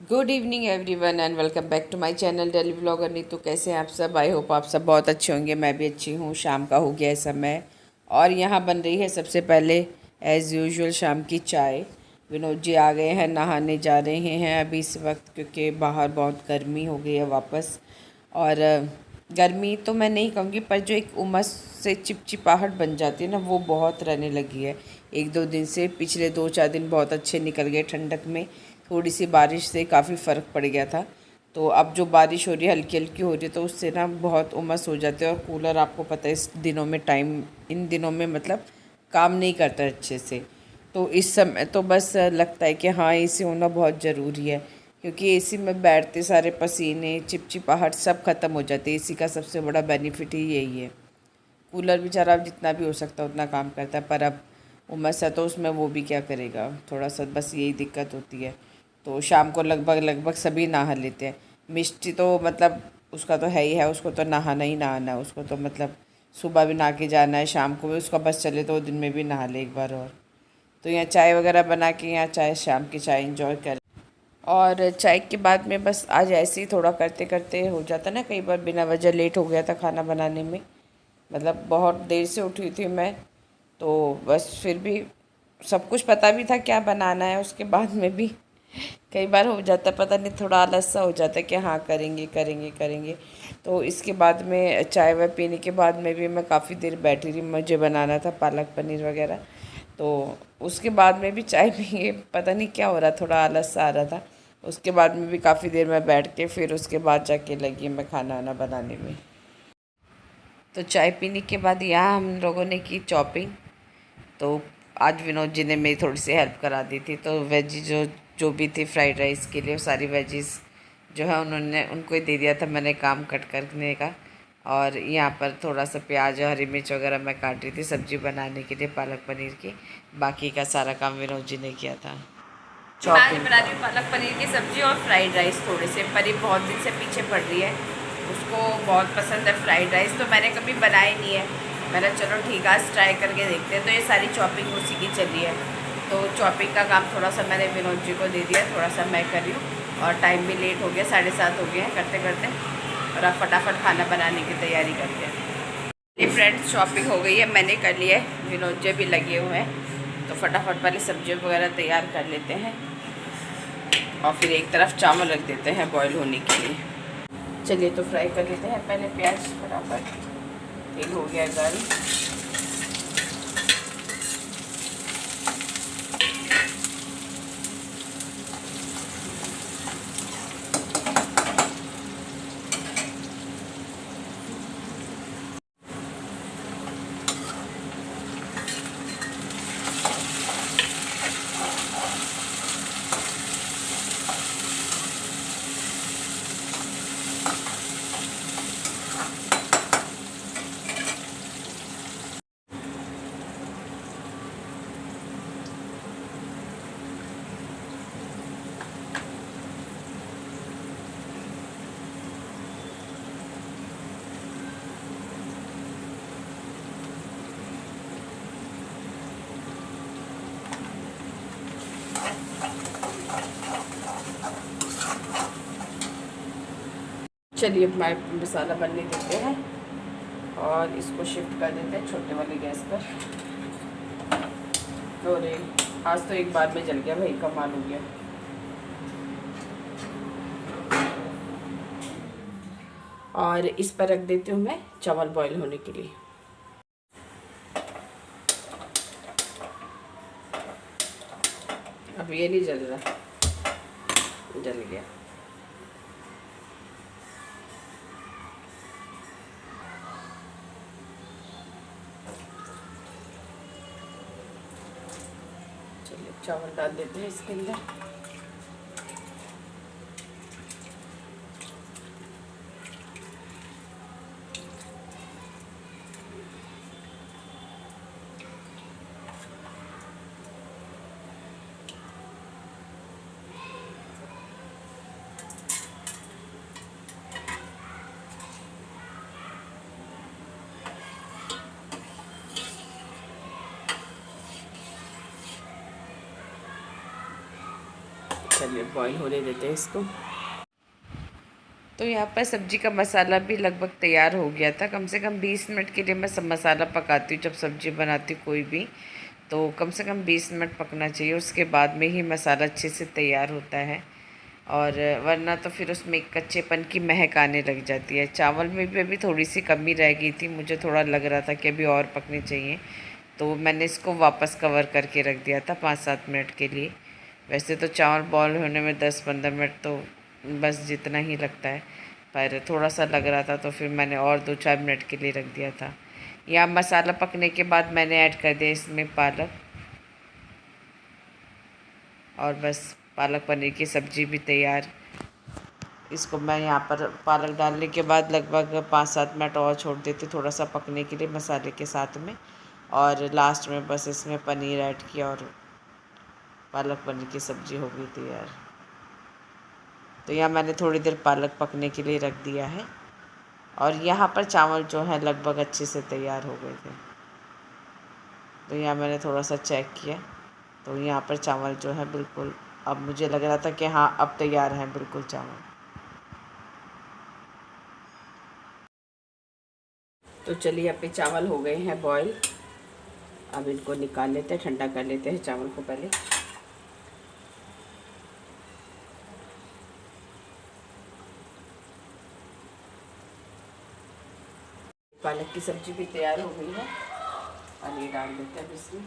Good evening everyone and welcome back to my channel daily vlogger Neetu. कैसे हैं आप सब? आई होप आप सब बहुत अच्छे होंगे। मैं भी अच्छी हूँ। शाम का हो गया है समय और यहाँ बन रही है सबसे पहले एज़ यूजुअल शाम की चाय। विनोद जी आ गए हैं, नहाने जा रहे हैं अभी इस वक्त, क्योंकि बाहर बहुत गर्मी हो गई है वापस। और गर्मी तो मैं नहीं कहूँगी, पर जो एक उमस से चिपचिपाहट बन जाती है ना, वो बहुत रहने लगी है एक दो दिन से। पिछले 2-4 दिन बहुत अच्छे निकल गए ठंडक में, थोड़ी सी बारिश से काफ़ी फ़र्क पड़ गया था। तो अब जो बारिश हो रही है हल्की हल्की हो रही है, तो उससे ना बहुत उमस हो जाती है। और कूलर आपको पता है इन दिनों में मतलब काम नहीं करता अच्छे से। तो इस समय तो बस लगता है कि हाँ, एसी होना बहुत ज़रूरी है, क्योंकि एसी में बैठते सारे पसीने चिपचिपाहट सब ख़त्म हो जाती है। एसी का सबसे बड़ा बेनिफिट ही यही है। कूलर बेचारा अब जितना भी हो सकता है उतना काम करता है, पर अब उमस है तो उसमें वो भी क्या करेगा, थोड़ा सा बस यही दिक्कत होती है। तो शाम को लगभग लगभग सभी नहा लेते हैं। मिष्टी तो मतलब उसका तो है ही है, उसको तो नहाना ही नहाना है। उसको तो मतलब सुबह भी नहा के जाना है, शाम को भी उसका बस चले तो वो दिन में भी नहा ले एक बार और। तो यहाँ चाय वगैरह बना के यहाँ चाय, शाम की चाय इंजॉय कर। और चाय के बाद में बस आज ऐसे ही थोड़ा करते करते हो जाता ना, कई बार बिना वजह लेट हो गया था खाना बनाने में। मतलब बहुत देर से उठी थी मैं, तो बस फिर भी सब कुछ पता भी था क्या बनाना है। उसके बाद में भी कई बार हो जाता है, पता नहीं थोड़ा आलस सा हो जाता है कि हाँ करेंगे करेंगे करेंगे। तो इसके बाद में चाय वाय पीने के बाद में भी मैं काफ़ी देर बैठी रही। मुझे बनाना था पालक पनीर वगैरह, तो उसके बाद में भी चाय पी, पता नहीं क्या हो रहा, थोड़ा आलस सा आ रहा था। उसके बाद में भी काफ़ी देर मैं बैठ के फिर उसके बाद जाके लगी मैं खाना वाना बनाने में। तो चाय पीने के बाद यहाँ हम लोगों ने की चॉपिंग। तो आज विनोद जी ने मेरी थोड़ी सी हेल्प करा दी थी। तो वेजी जो जो भी थी फ्राइड राइस के लिए, वो सारी वेजीज जो है उन्होंने उनको ही दे दिया था मैंने काम कट करने का। और यहाँ पर थोड़ा सा प्याज और हरी मिर्च वगैरह मैं काट रही थी सब्जी बनाने के लिए पालक पनीर की। बाकी का सारा काम विनोद जी ने किया था। मैं आज बना रही हूँ पालक पनीर की सब्ज़ी और फ्राइड राइस। थोड़े से परी बहुत दिन से पीछे पड़ रही है, उसको बहुत पसंद है फ्राइड राइस। तो मैंने कभी बनाया नहीं है, मैंने चलो ठीक है आज ट्राई करके देखते हैं। तो ये सारी चॉपिंग उसी की चली है। तो चॉपिंग का काम थोड़ा सा मैंने विनोद जी को दे दिया, थोड़ा सा मैं कर रही हूँ। और टाइम भी लेट हो गया, 7:30 हो गए हैं करते करते। और अब फटाफट खाना बनाने की तैयारी करते हैं। ये फ्रेंड्स शॉपिंग हो गई है, मैंने कर लिया है, विनोद जी भी लगे हुए हैं। तो फटाफट पहले सब्जी वगैरह तैयार कर लेते हैं और फिर एक तरफ चावल रख देते हैं बॉईल होने के लिए। चलिए तो फ्राई कर लेते हैं पहले प्याज फटाफट। तेल हो गया गर्म। चलिए मसाला बनने देते हैं और इसको शिफ्ट कर देते हैं छोटे वाले गैस पर। और आज तो एक बार में जल गया भाई, कमाल हो गया। और इस पर रख देती हूँ मैं चावल बॉईल होने के लिए। अब ये नहीं जल रहा, जल गया। चलिए चावल डाल देते हैं इसके अंदर। चलिए बॉईल होने देते हैं इसको। तो यहाँ पर सब्ज़ी का मसाला भी लगभग तैयार हो गया था। कम से कम 20 मिनट के लिए मैं सब मसाला पकाती हूँ। जब सब्ज़ी बनाती हूँ कोई भी, तो कम से कम 20 मिनट पकना चाहिए, उसके बाद में ही मसाला अच्छे से तैयार होता है। और वरना तो फिर उसमें एक कच्चेपन की महक आने लग जाती है। चावल में भी अभी थोड़ी सी कमी रह गई थी, मुझे थोड़ा लग रहा था कि अभी और पकने चाहिए, तो मैंने इसको वापस कवर करके रख दिया था 5-7 मिनट के लिए। वैसे तो चावल बॉयल होने में 10-15 मिनट तो बस जितना ही लगता है, पर थोड़ा सा लग रहा था तो फिर मैंने और 2-4 मिनट के लिए रख दिया था। या मसाला पकने के बाद मैंने ऐड कर दिया इसमें पालक, और बस पालक पनीर की सब्ज़ी भी तैयार। इसको मैं यहाँ पर पालक डालने के बाद लगभग 5-7 मिनट और छोड़ देती हूँ थोड़ा सा पकने के लिए मसाले के साथ में, और लास्ट में बस इसमें पनीर ऐड किया और पालक पनीर की सब्ज़ी हो गई तैयार। तो यहाँ मैंने थोड़ी देर पालक पकने के लिए रख दिया है, और यहाँ पर चावल जो है लगभग अच्छे से तैयार हो गए थे। तो यहाँ मैंने थोड़ा सा चेक किया, तो यहाँ पर चावल जो है बिल्कुल, अब मुझे लग रहा था कि हाँ अब तैयार हैं बिल्कुल चावल। तो चलिए यहाँ पे चावल हो गए हैं बॉईल। अब इनको निकाल लेते हैं, ठंडा कर लेते हैं चावल को पहले। पालक की सब्ज़ी भी तैयार हो गई है, और ये डाल देते हैं इसमें।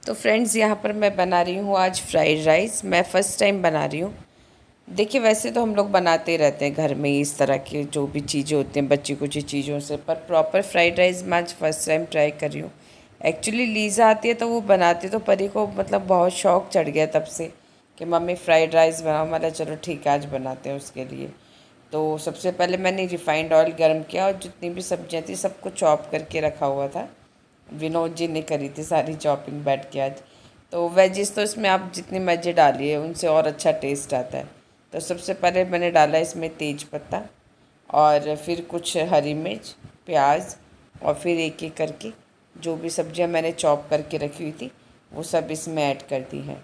तो फ्रेंड्स यहाँ पर मैं बना रही हूँ आज फ्राइड राइस। मैं फ़र्स्ट टाइम बना रही हूँ। देखिए वैसे तो हम लोग बनाते रहते हैं घर में इस तरह की जो भी चीज़ें होती हैं बच्ची कुछ चीज़ों से, पर प्रॉपर फ्राइड राइस मैं आज फर्स्ट टाइम ट्राई कर रही हूँ। एक्चुअली लीज़ा आती है तो वो बनाती, तो परी को मतलब बहुत शौक चढ़ गया तब से कि मम्मी फ्राइड राइस बनाओ। मतलब चलो ठीक है आज बनाते हैं उसके लिए। तो सबसे पहले मैंने रिफ़ाइंड ऑयल गर्म किया, और जितनी भी सब्जियाँ थी सबको चॉप करके रखा हुआ था। विनोद जी ने करी थी सारी चॉपिंग बैठ के आज। तो वेजिस तो इसमें आप जितनी मर्जी डालिए, उनसे और अच्छा टेस्ट आता है। तो सबसे पहले मैंने डाला इसमें तेज पत्ता, और फिर कुछ हरी मिर्च, प्याज, और फिर एक एक करके जो भी सब्जियां मैंने चॉप करके रखी हुई थी वो सब इसमें ऐड कर दी हैं।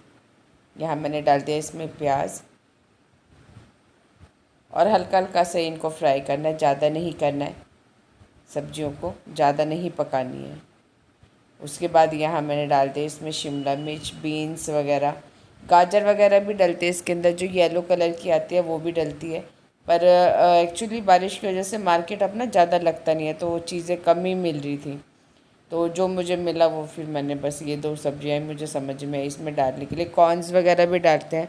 यहाँ मैंने डाल दिया इसमें प्याज, और हल्का हल्का से इनको फ्राई करना है, ज़्यादा नहीं करना है, सब्जियों को ज़्यादा नहीं पकानी है। उसके बाद यहाँ मैंने डाल दिया इसमें शिमला मिर्च, बीन्स वगैरह, गाजर वगैरह भी डलते हैं इसके अंदर, जो येलो कलर की आती है वो भी डलती है। पर एक्चुअली बारिश की वजह से मार्केट अब ना ज़्यादा लगता नहीं है, तो वो चीज़ें कम ही मिल रही थी। तो जो मुझे मिला वो फिर मैंने बस ये 2 सब्जियाँ मुझे समझ में आई इसमें डालने के लिए। कॉर्न्स वगैरह भी डालते हैं,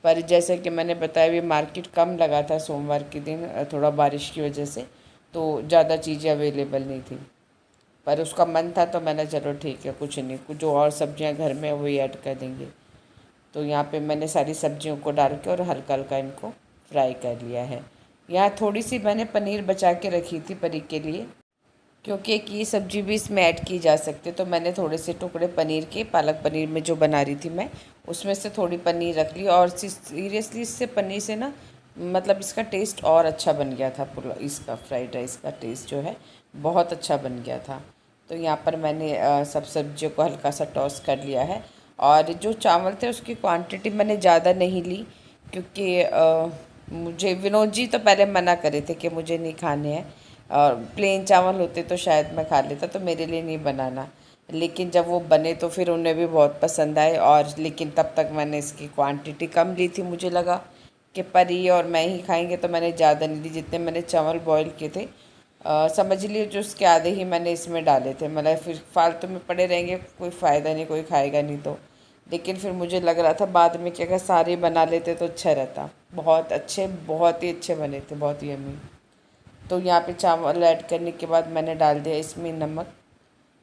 पर जैसे कि मैंने बताया भी मार्केट कम लगा था सोमवार के दिन, थोड़ा बारिश की वजह से, तो ज़्यादा चीज़ें अवेलेबल नहीं थी। पर उसका मन था तो मैंने चलो ठीक है कुछ नहीं, कुछ जो और सब्जियां घर में वही ऐड कर देंगे। तो यहाँ पे मैंने सारी सब्जियों को डाल के और हल्का हल्का इनको फ्राई कर लिया है। यहाँ थोड़ी सी मैंने पनीर बचा के रखी थी परी के लिए, क्योंकि एक ये सब्ज़ी भी इसमें ऐड की जा सकती है। तो मैंने थोड़े से टुकड़े पनीर के, पालक पनीर में जो बना रही थी मैं, उसमें से थोड़ी पनीर रख ली, और सीरियसली इससे पनीर से ना मतलब इसका टेस्ट और अच्छा बन गया था। पूरा इसका फ्राइड राइस का टेस्ट जो है बहुत अच्छा बन गया था। तो यहाँ पर मैंने सब सब्जियों को हल्का सा टॉस कर लिया है, और जो चावल थे उसकी क्वांटिटी मैंने ज़्यादा नहीं ली, क्योंकि मुझे विनोद जी तो पहले मना करे थे कि मुझे नहीं खाने हैं, और प्लेन चावल होते तो शायद मैं खा लेता, तो मेरे लिए नहीं बनाना। लेकिन जब वो बने तो फिर उन्हें भी बहुत पसंद आए, और लेकिन तब तक मैंने इसकी क्वांटिटी कम ली थी। मुझे लगा कि परी और मैं ही खाएंगे, तो मैंने ज़्यादा नहीं ली। जितने मैंने चावल बॉईल किए थे समझ लिए जो उसके आधे ही मैंने इसमें डाले थे। मतलब फिर फालतू में पड़े रहेंगे, कोई फ़ायदा नहीं, कोई खाएगा नहीं तो। लेकिन फिर मुझे लग रहा था बाद में कि अगर सारे बना लेते तो अच्छा रहता। बहुत अच्छे, बहुत ही अच्छे बने थे, बहुत ही यम्मी। तो यहाँ पे चावल ऐड करने के बाद मैंने डाल दिया इसमें नमक,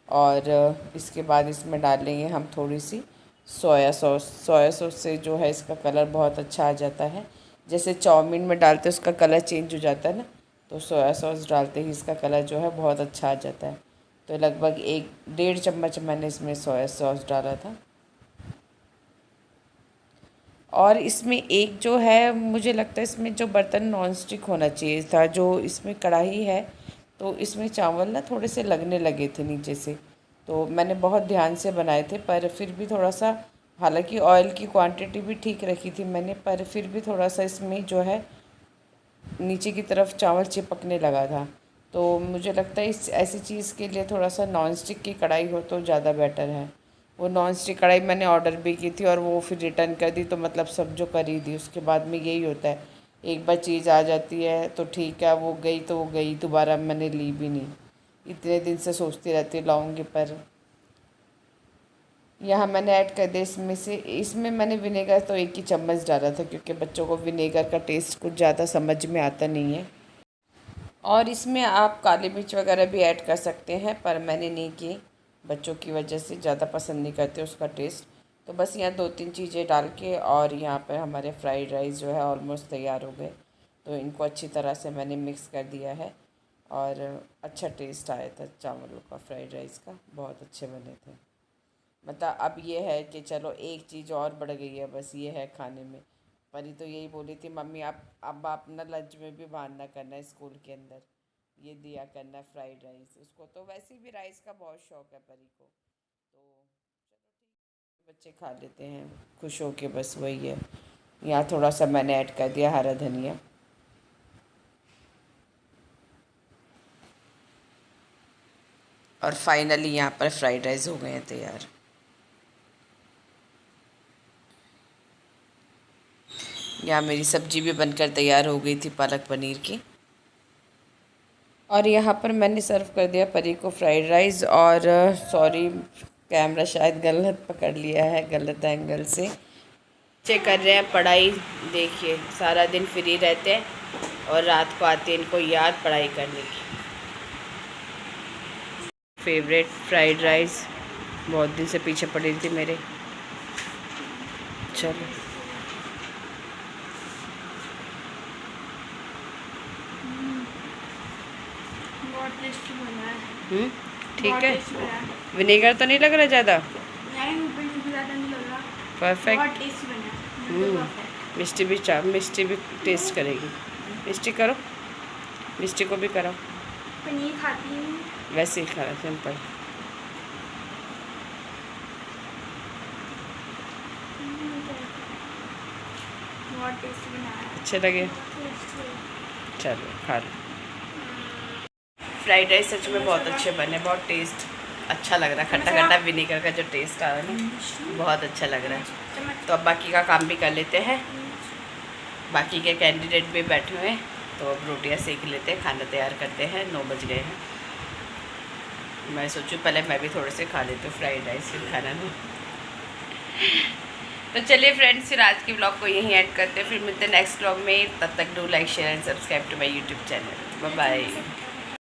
और इसके बाद इसमें डाल लेंगे हम थोड़ी सी सोया सॉस। सोया सॉस से जो है इसका कलर बहुत अच्छा आ जाता है। जैसे चाउमीन में डालते हैं उसका कलर चेंज हो जाता है ना, तो सोया सॉस डालते ही इसका कलर जो है बहुत अच्छा आ जाता है। तो लगभग 1-1.5 चम्मच मैंने इसमें सोया सॉस डाला था। और इसमें एक जो है, मुझे लगता है इसमें जो बर्तन नॉन स्टिक होना चाहिए था, जो इसमें कढ़ाई है तो इसमें चावल ना थोड़े से लगने लगे थे नीचे से। तो मैंने बहुत ध्यान से बनाए थे, पर फिर भी थोड़ा सा, हालांकि ऑयल की क्वांटिटी भी ठीक रखी थी मैंने, पर फिर भी थोड़ा सा इसमें जो है नीचे की तरफ चावल चिपकने लगा था। तो मुझे लगता है इस ऐसी चीज़ के लिए थोड़ा सा नॉन स्टिक की कढ़ाई हो तो ज़्यादा बेटर है। वो नॉन स्टिक कढ़ाई मैंने ऑर्डर भी की थी और वो फिर रिटर्न कर दी, तो मतलब सब जो करी दी उसके बाद में यही होता है, एक बार चीज़ आ जाती है तो ठीक है, वो गई तो वो गई, दोबारा मैंने ली भी नहीं। इतने दिन से सोचती रहती लाऊंगी, पर यहाँ मैंने ऐड कर दिया इसमें मैंने विनेगर तो एक ही चम्मच डाला था, क्योंकि बच्चों को विनेगर का टेस्ट कुछ ज़्यादा समझ में आता नहीं है। और इसमें आप काली मिर्च वगैरह भी ऐड कर सकते हैं, पर मैंने नहीं की, बच्चों की वजह से ज़्यादा पसंद नहीं करते उसका टेस्ट। तो बस यहाँ 2-3 चीज़ें डाल के, और यहाँ पर हमारे फ्राइड राइस जो है ऑलमोस्ट तैयार हो गए। तो इनको अच्छी तरह से मैंने मिक्स कर दिया है, और अच्छा टेस्ट आया था चावलों का, फ्राइड राइस का, बहुत अच्छे बने थे। मतलब अब ये है कि चलो एक चीज़ और बढ़ गई है, बस ये है खाने में। परी तो यही बोली थी, मम्मी आप अब आप ना लंच में भी बहाना करना है, स्कूल के अंदर ये दिया करना फ्राइड राइस। उसको तो वैसे भी राइस का बहुत शौक है परी को, तो चलो ठीक, बच्चे खा लेते हैं खुश हो के, बस वही है। यहाँ थोड़ा सा मैंने ऐड कर दिया हरा धनिया। और फाइनली यहाँ पर फ्राइड राइस हो गए हैं तैयार। यहाँ मेरी सब्जी भी बनकर तैयार हो गई थी, पालक पनीर की। और यहाँ पर मैंने सर्व कर दिया परी को फ्राइड राइस। और सॉरी, कैमरा शायद गलत पकड़ लिया है, गलत एंगल से। बच्चे कर रहे हैं पढ़ाई, देखिए सारा दिन फ्री रहते हैं और रात को आते हैं इनको याद पढ़ाई करने की। फेवरेट फ्राइड राइस बहुत दिन से पीछे पड़ी थी मेरे। चलो ठीक है। विनेगर तो नहीं लग रहा ज़्यादा? परफेक्ट। मिष्टी भी टेस्ट करेगी। मिष्टी करो, मिष्टी को भी कराओ। पनीर खाती हूँ, वैसे ही खाना सिंपल। बहुत टेस्टी बनाया। अच्छे लगे? चलो खा लो। फ्राइड राइस सच में बहुत अच्छे बने, बहुत टेस्ट अच्छा लग रहा है। खट्टा खट्टा विनेगर का जो टेस्ट आ रहा है ना, बहुत अच्छा लग रहा है। तो अब बाकी का काम भी कर लेते हैं। बाकी के कैंडिडेट भी बैठे हुए हैं, तो अब रोटियां सेक लेते हैं, खाना तैयार करते हैं। 9 बज गए हैं। मैं सोचूं पहले मैं भी थोड़े से खा लेती हूँ फ्राइड राइस, फिर खाना नहीं। तो चलिए फ्रेंड्स, फिर आज के ब्लॉग को यहीं ऐड करते हैं। फिर मिलते हैं नेक्स्ट ब्लॉग में। तब तक do like share and subscribe to my YouTube channel. Bye bye.